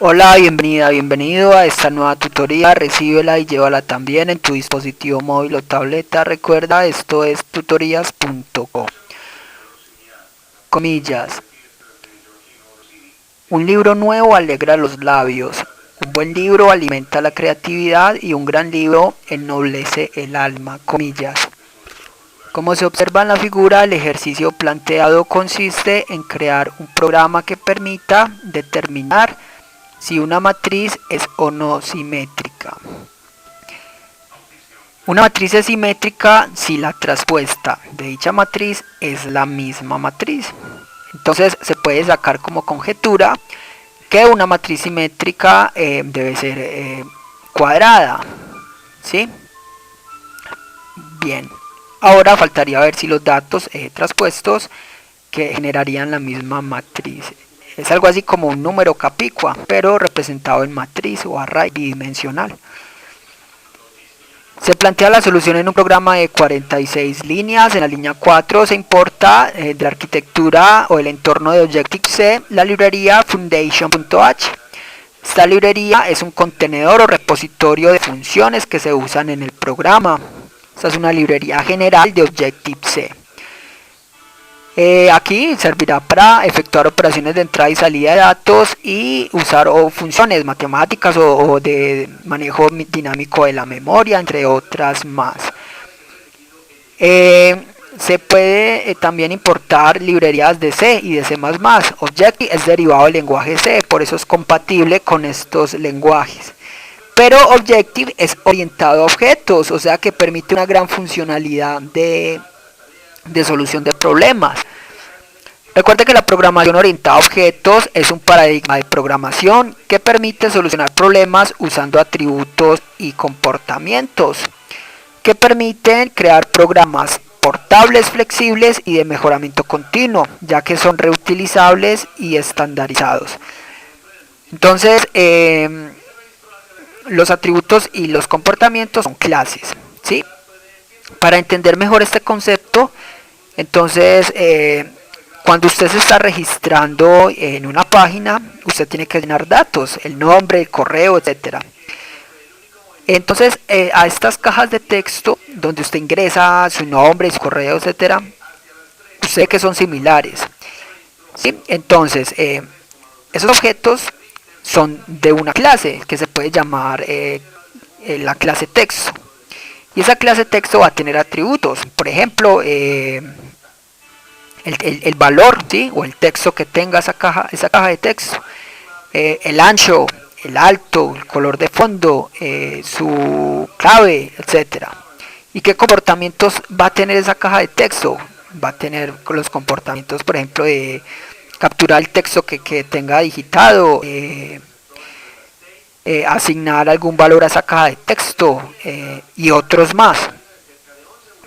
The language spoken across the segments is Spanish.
Hola, bienvenida, bienvenido a esta nueva tutoría. Recíbela y llévala también en tu dispositivo móvil o tableta. Recuerda, esto es tutorías.co. Comillas. Un libro nuevo alegra los labios. Un buen libro alimenta la creatividad y un gran libro ennoblece el alma. Comillas. Como se observa en la figura, el ejercicio planteado consiste en crear un programa que permita determinar si una matriz es o no simétrica. Una matriz es simétrica si la traspuesta de dicha matriz es la misma matriz. Entonces se puede sacar como conjetura que una matriz simétrica debe ser cuadrada. ¿Sí? Bien. Ahora faltaría ver si los datos traspuestos que generarían la misma matriz. Es algo así como un número capicua, pero representado en matriz o array bidimensional. Se plantea la solución en un programa de 46 líneas. En la línea 4 se importa de la arquitectura o el entorno de Objective-C la librería Foundation.h. Esta librería es un contenedor o repositorio de funciones que se usan en el programa. Esta es una librería general de Objective-C. Aquí servirá para efectuar operaciones de entrada y salida de datos y usar funciones matemáticas o de manejo dinámico de la memoria, entre otras más. Se puede también importar librerías de C y de C++. Objective es derivado del lenguaje C, por eso es compatible con estos lenguajes. Pero Objective es orientado a objetos, o sea que permite una gran funcionalidad de solución de problemas. Recuerde que la programación orientada a objetos es un paradigma de programación que permite solucionar problemas usando atributos y comportamientos que permiten crear programas portables, flexibles y de mejoramiento continuo, ya que son reutilizables y estandarizados. Entonces, los atributos y los comportamientos son clases, ¿sí? Para entender mejor este concepto, entonces, cuando usted se está registrando en una página, usted tiene que llenar datos, el nombre, el correo, etcétera. Entonces, a estas cajas de texto, donde usted ingresa su nombre, su correo, etcétera, usted ve que son similares, ¿sí? Entonces, esos objetos son de una clase que se puede llamar la clase texto. Y esa clase texto va a tener atributos, por ejemplo, el valor, ¿sí? O el texto que tenga esa caja de texto, el ancho, el alto, el color de fondo, su clave, etcétera. ¿Y qué comportamientos va a tener esa caja de texto? Va a tener los comportamientos, por ejemplo, de capturar el texto que tenga digitado, asignar algún valor a esa caja de texto y otros más.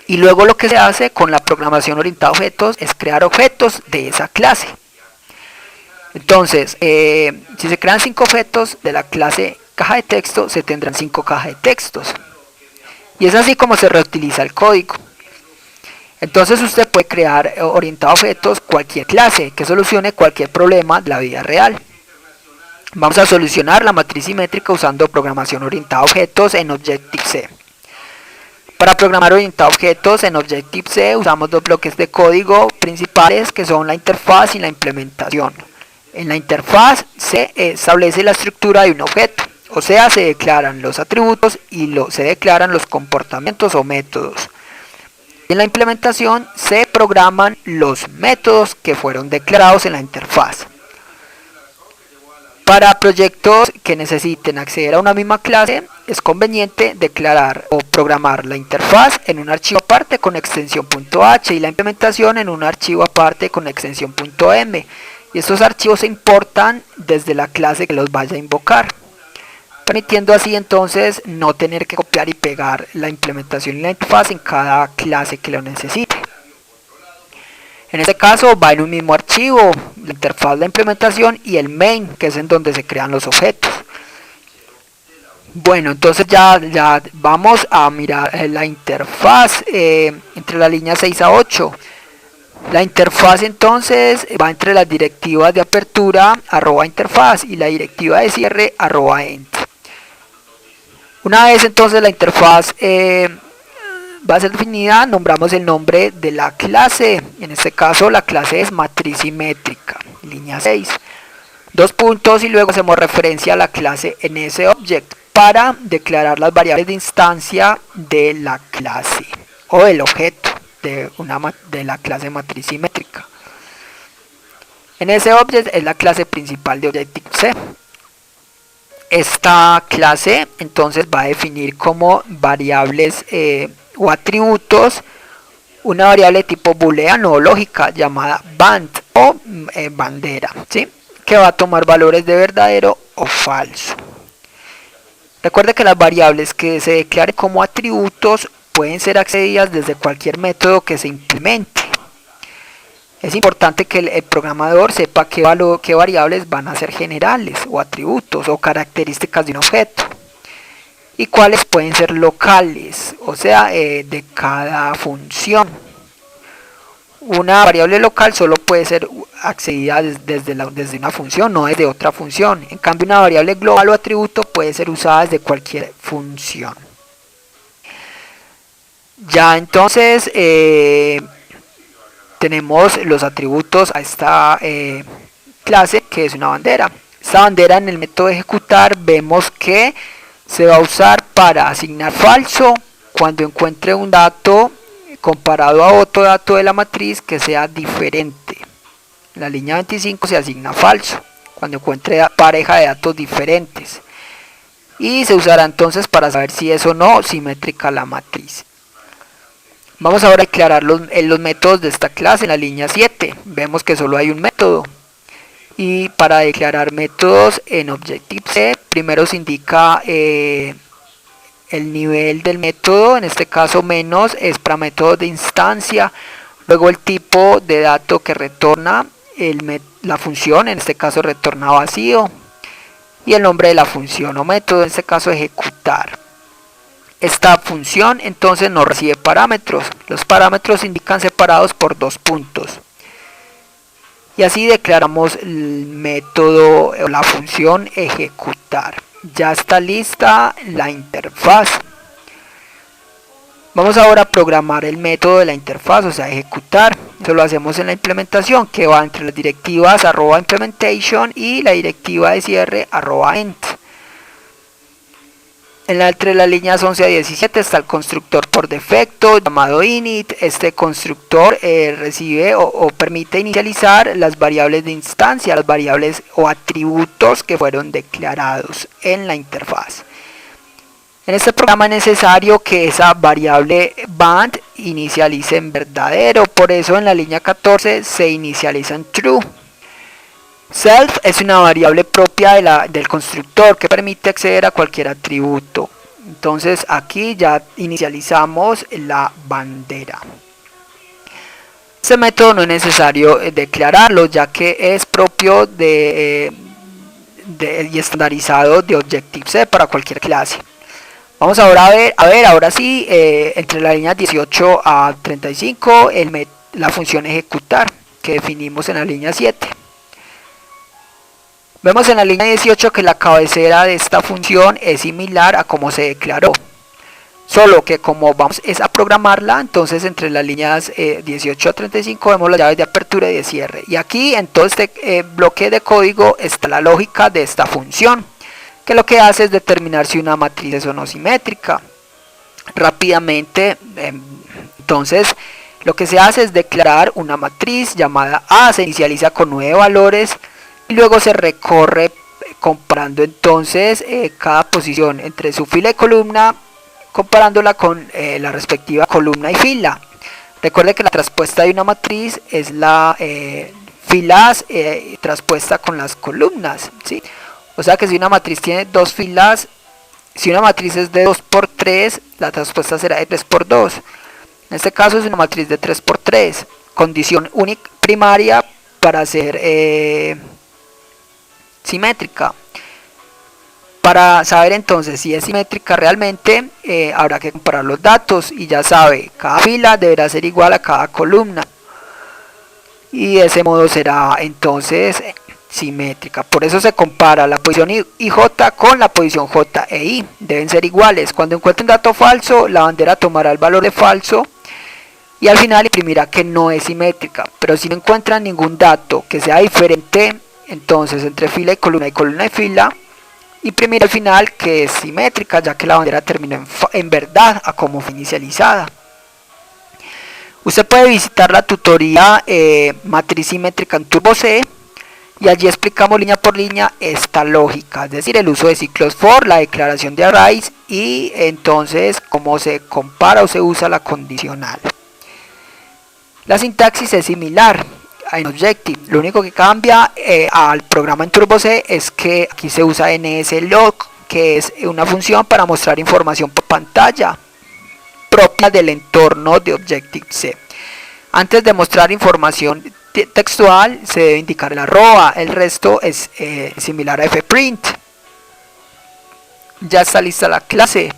Y luego lo que se hace con la programación orientada a objetos es crear objetos de esa clase. Entonces, si se crean 5 objetos de la clase caja de texto, se tendrán 5 cajas de textos. Y es así como se reutiliza el código. Entonces usted puede crear orientado a objetos cualquier clase que solucione cualquier problema de la vida real. Vamos a solucionar la matriz simétrica usando programación orientada a objetos en Objective-C. Para programar orientado a objetos en Objective-C usamos dos bloques de código principales que son la interfaz y la implementación. En la interfaz se establece la estructura de un objeto, o sea, se declaran los atributos y se declaran los comportamientos o métodos. En la implementación se programan los métodos que fueron declarados en la interfaz. Para proyectos que necesiten acceder a una misma clase, es conveniente declarar o programar la interfaz en un archivo aparte con extensión .h y la implementación en un archivo aparte con extensión .m. Y estos archivos se importan desde la clase que los vaya a invocar, permitiendo así entonces no tener que copiar y pegar la implementación y la interfaz en cada clase que lo necesite. En este caso va en un mismo archivo, la interfaz, la implementación y el main, que es en donde se crean los objetos. Bueno, entonces ya vamos a mirar la interfaz entre la línea 6 a 8. La interfaz entonces va entre las directivas de apertura @interfaz y la directiva de cierre @end. Una vez entonces la interfaz va a ser definida, nombramos el nombre de la clase. En este caso la clase es matriz simétrica, línea 6. Dos puntos y luego hacemos referencia a la clase en ese object para declarar las variables de instancia de la clase o del objeto de la clase matriz simétrica. En ese object es la clase principal de Objective-C. Esta clase entonces va a definir como variables o atributos una variable tipo booleano o lógica llamada band o bandera, ¿sí? Que va a tomar valores de verdadero o falso. Recuerde que las variables que se declaren como atributos pueden ser accedidas desde cualquier método que se implemente. Es importante que el programador sepa qué variables van a ser generales o atributos o características de un objeto y cuáles pueden ser locales, o sea, de cada función. Una variable local solo puede ser accedida desde una función, no desde otra función. En cambio, una variable global o atributo puede ser usada desde cualquier función. Ya entonces tenemos los atributos a esta clase, que es una bandera. Esta bandera en el método ejecutar vemos que se va a usar para asignar falso cuando encuentre un dato comparado a otro dato de la matriz que sea diferente. En la línea 25 se asigna falso cuando encuentre pareja de datos diferentes, y se usará entonces para saber si es o no simétrica la matriz. Vamos ahora a declarar los métodos de esta clase. En la línea 7 vemos que solo hay un método, y para declarar métodos en Objective-C primero se indica el nivel del método, en este caso menos es para métodos de instancia, luego el tipo de dato que retorna la función, en este caso retorna vacío, y el nombre de la función o método, en este caso ejecutar. Esta función entonces no recibe parámetros, los parámetros se indican separados por dos puntos. Y así declaramos el método o la función ejecutar. Ya está lista la interfaz. Vamos ahora a programar el método de la interfaz, o sea, ejecutar. Eso lo hacemos en la implementación, que va entre las directivas @implementation y la directiva de cierre @end. Entre las líneas 11 a 17 está el constructor por defecto llamado init. Este constructor recibe o permite inicializar las variables de instancia, las variables o atributos que fueron declarados en la interfaz. En este programa es necesario que esa variable band inicialice en verdadero, por eso en la línea 14 se inicializa en true. Self es una variable propia del constructor que permite acceder a cualquier atributo. Entonces aquí ya inicializamos la bandera. Este método no es necesario declararlo, ya que es propio y estandarizado de Objective-C para cualquier clase. Vamos ahora a ver ahora sí, entre las líneas 18 a 35, la función ejecutar que definimos en la línea 7. Vemos en la línea 18 que la cabecera de esta función es similar a como se declaró, solo que como vamos a programarla, entonces entre las líneas 18 a 35 vemos las llaves de apertura y de cierre, y aquí en todo este bloque de código está la lógica de esta función, que lo que hace es determinar si una matriz es o no simétrica. Rápidamente, entonces lo que se hace es declarar una matriz llamada A, se inicializa con 9 valores, y luego se recorre comparando entonces cada posición entre su fila y columna, comparándola con la respectiva columna y fila. Recuerde que la traspuesta de una matriz es la filas traspuesta con las columnas, ¿sí? O sea que si una matriz tiene dos filas, si una matriz es de 2 por 3, la traspuesta será de 3 por 2. En este caso es una matriz de 3 por 3, condición única primaria para ser simétrica. Para saber entonces si es simétrica realmente, habrá que comparar los datos, y ya sabe, cada fila deberá ser igual a cada columna. y de ese modo será entonces simétrica. Por eso se compara la posición IJ con la posición J e I, deben ser iguales. Cuando encuentre un dato falso, la bandera tomará el valor de falso y al final imprimirá que no es simétrica. Pero si no encuentran ningún dato que sea diferente, entonces entre fila y columna y fila, imprimirá al final que es simétrica, ya que la bandera terminó en verdad a como fue inicializada. Usted puede visitar la tutoría matriz simétrica en Turbo C, y allí explicamos línea por línea esta lógica, es decir, el uso de ciclos for, la declaración de arrays y entonces cómo se compara o se usa la condicional. La sintaxis es similar en Objective, lo único que cambia al programa en Turbo C es que aquí se usa NSLog, que es una función para mostrar información por pantalla propia del entorno de Objective-C. Antes de mostrar información textual se debe indicar el arroba, el resto es similar a fprint. Ya está lista la clase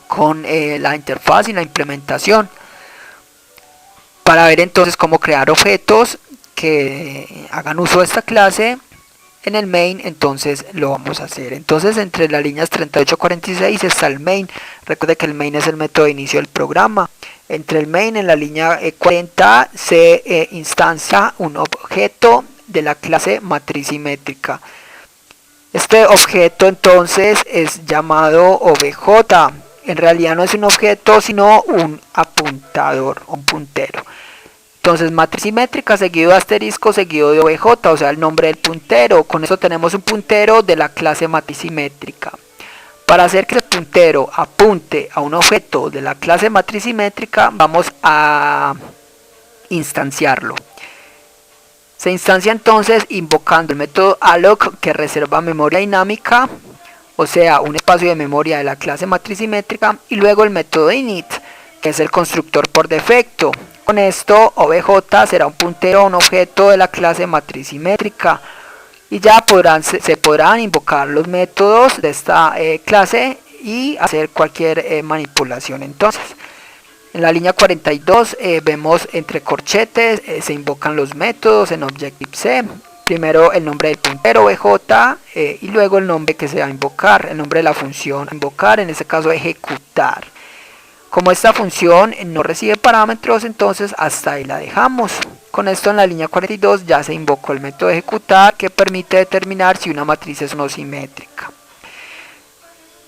con la interfaz y la implementación para ver entonces cómo crear objetos que hagan uso de esta clase. En el main entonces lo vamos a hacer. Entonces entre las líneas 38 y 46 está el main. Recuerde que el main es el método de inicio del programa. Entre el main en la línea 40 se instancia un objeto de la clase matriz simétrica. Este objeto entonces es llamado OBJ. En realidad no es un objeto sino un apuntador, un puntero. Entonces matriz simétrica seguido de asterisco seguido de OBJ, o sea el nombre del puntero. Con eso tenemos un puntero de la clase matriz simétrica. Para hacer que el puntero apunte a un objeto de la clase matriz simétrica vamos a instanciarlo. Se instancia entonces invocando el método alloc que reserva memoria dinámica, o sea un espacio de memoria de la clase matriz simétrica, y luego el método init que es el constructor por defecto. Con esto OBJ será un puntero a un objeto de la clase matriz simétrica y ya se podrán invocar los métodos de esta clase y hacer cualquier manipulación. Entonces en la línea 42 vemos entre corchetes se invocan los métodos en Objective-C. Primero el nombre del puntero OBJ y luego el nombre que se va a invocar, el nombre de la función a invocar, en este caso ejecutar. Como esta función no recibe parámetros, entonces hasta ahí la dejamos. Con esto en la línea 42 ya se invocó el método ejecutar que permite determinar si una matriz es o no simétrica.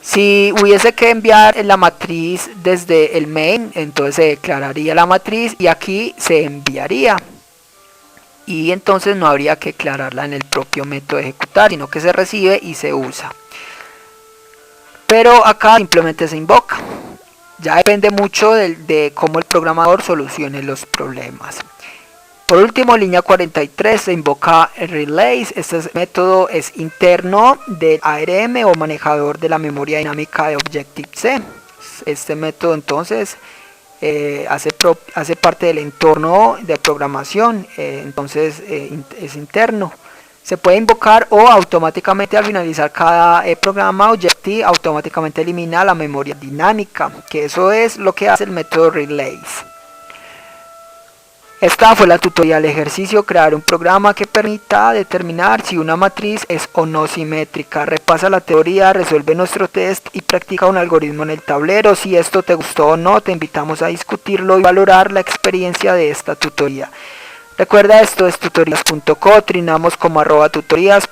Si hubiese que enviar la matriz desde el main, entonces se declararía la matriz y aquí se enviaría. Y entonces no habría que declararla en el propio método ejecutar, sino que se recibe y se usa. Pero acá simplemente se invoca. Ya depende mucho de cómo el programador solucione los problemas. Por último, línea 43 se invoca el relays. Este método es interno del ARM o manejador de la memoria dinámica de Objective-C. Este método entonces hace parte del entorno de programación, entonces es interno. Se puede invocar o automáticamente al finalizar cada programa Objective automáticamente elimina la memoria dinámica, que eso es lo que hace el método relays. Esta fue la tutoría del ejercicio, crear un programa que permita determinar si una matriz es o no simétrica. Repasa la teoría, resuelve nuestro test y practica un algoritmo en el tablero. Si esto te gustó o no, te invitamos a discutirlo y valorar la experiencia de esta tutoría. Recuerda, esto es tutorías.co, trinamos como @tutorías.